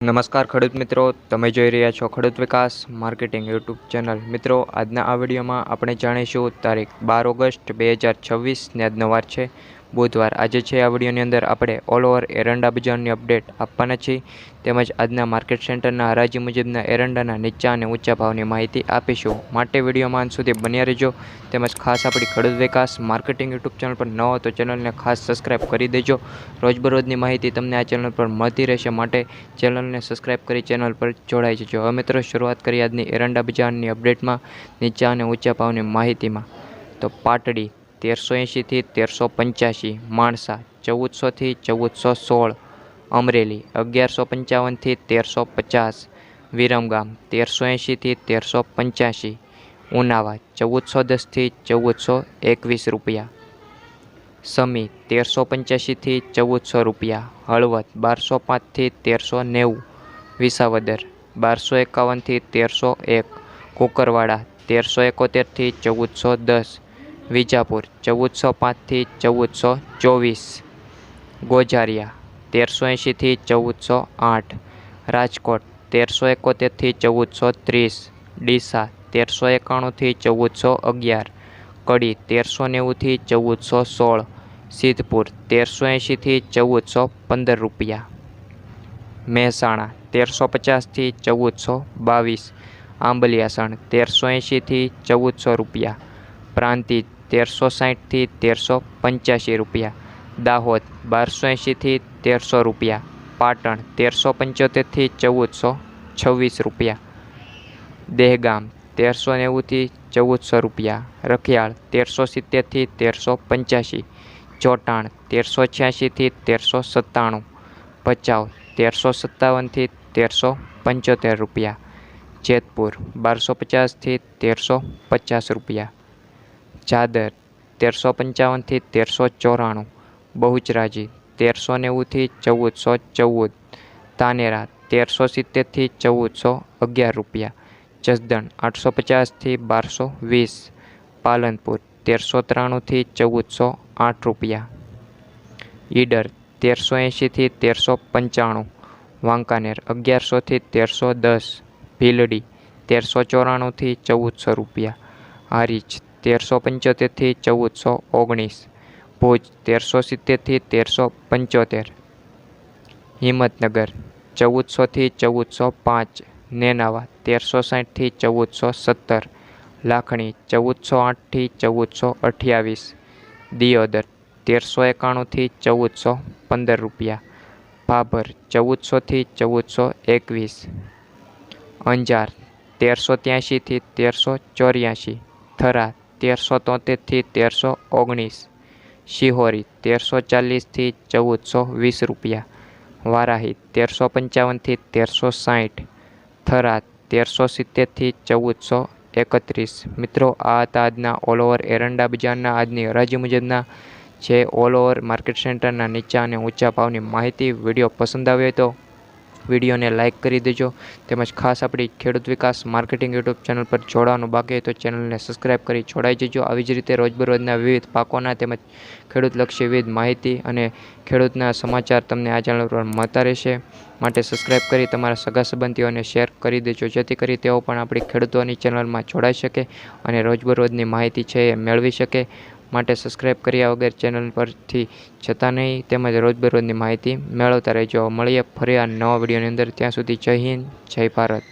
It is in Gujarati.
નમસ્કાર ખેડૂત મિત્રો, તમે જોઈ રહ્યા છો ખેડૂત વિકાસ માર્કેટિંગ યુટ્યુબ ચેનલ. મિત્રો, આજના આ વિડીયોમાં આપણે જાણીશું તારીખ 12 ઓગસ્ટ 2026 ને આજનો વાર છે બુધવાર. આજે છે આ વિડીયોની અંદર આપણે ઓલ ઓવર એરંડા બજારની અપડેટ આપવાના છીએ, તેમજ આજના માર્કેટ સેન્ટરના હરાજી મુજબના એરંડાના નીચા અને ઊંચા ભાવની માહિતી આપીશું. માટે વિડીયોમાં અંત સુધી બન્યા રહેજો. તેમજ ખાસ આપણી ખેડૂત વિકાસ માર્કેટિંગ યુટ્યુબ ચેનલ પર ન હોય તો ચેનલને ખાસ સબસ્ક્રાઈબ કરી દેજો. રોજબરોજની માહિતી તમને આ ચેનલ પર મળતી રહેશે, માટે ચેનલને સબસ્ક્રાઈબ કરી ચેનલ પર જોડાઈ જજો. હવે મિત્રો, શરૂઆત કરીએ આજની એરંડા બજારની અપડેટમાં નીચા અને ઊંચા ભાવની માહિતીમાં. તો પાટડી 1380 થી 1385, માણસા 1400 થી 1416, અમરેલી 1155 થી 1350, વિરમગામ 1380 થી 1385, ઉનાવા 1410 થી 1421 રૂપિયા, સમી 1385 થી 1400 રૂપિયા, હળવદ 1205 થી 1390, વિસાવદર 1251 થી 1301, કુકરવાડા 1371 થી 1410, વિજાપુર 1405 થી 1424, ગોઝારિયા 1380 થી 1408, રાજકોટ 1371 થી 1430, ડીસા 1391 થી 1411, કડી 1390 થી 1416, સિદ્ધપુર 1380 થી 1415 રૂપિયા, મહેસાણા 1350 થી 1422, આંબલિયાસણ 1380 થી 1400 રૂપિયા, પ્રાંતિજ 1360 થી 1385 રૂપિયા, દાહોદ 1280 થી 1300 રૂપિયા, પાટણ 1375 થી 1426 રૂપિયા, દહેગામ 1390 થી 1400 રૂપિયા, રખિયાળ 1370 થી 1385, ચોટાણ 1386 થી 1397, ભચાઉ 1357 થી 1375 રૂપિયા, જેતપુર 1250 થી 1350 રૂપિયા, ચાદર 1355 થી 1394, બહુચરાજી 1390 થી 1414, ધાનેરા 1370 થી 1411 રૂપિયા, જસદણ 850 થી 1220, પાલનપુર 1393 થી 1408 રૂપિયા, ઈડર 1380 થી 1395, વાંકાનેર 1100 થી 1310, ભીલડી 1394 થી 1400 રૂપિયા, હારીજ 1375 થી 1419, ભુજ 1370 થી 1375, હિંમતનગર 1400 થી 1405, નેનાવા 1360 થી 1417, લાખણી 1408 થી 1428, દિયોદર 1391 થી 1415 રૂપિયા, ભાભર 1400 થી 1421, અંજાર 1383 થી 1384, થરા 1373 થી 1319, શિહોરી 1340 થી 1420 રૂપિયા, વારાહી 1355 થી 1360, થરા 1370 થી 1431. મિત્રો, આ હતા આજના ઓલ ઓવર એરંડા બજારના આજની હરાજી મુજબના છે ઓલ ઓવર માર્કેટ સેન્ટરના નીચા અને ઊંચા ભાવની માહિતી. વિડીયો પસંદ આવ્યો તો વિડીયોને લાઇક કરી દેજો. તેમજ ખાસ આપણી ખેડૂત વિકાસ માર્કેટિંગ યુટ્યુબ ચેનલ પર જોડાવાનું બાકી હોય તો ચેનલને સબસ્ક્રાઈબ કરી જોડાઈ જજો. આવી જ રીતે રોજબરોજના વિવિધ પાકોના તેમજ ખેડૂતલક્ષી વિવિધ માહિતી અને ખેડૂતના સમાચાર તમને આ ચેનલ પર મળતા રહેશે. માટે સબસ્ક્રાઈબ કરી તમારા સગા સંબંધીઓને શેર કરી દેજો, જેથી કરી તેઓ પણ આપણી ખેડૂતોની ચેનલમાં જોડાઈ શકે અને રોજબરોજની માહિતી છે એ મેળવી શકે. માટે સબસ્ક્રાઈબ કર્યા વગર ચેનલ પરથી જતા નહીં, તેમજ રોજબરોજની માહિતી મેળવતા રહેજો. મળીએ ફરી આ નવા વિડીયોની અંદર. ત્યાં સુધી જય હિન્દ, જય ભારત.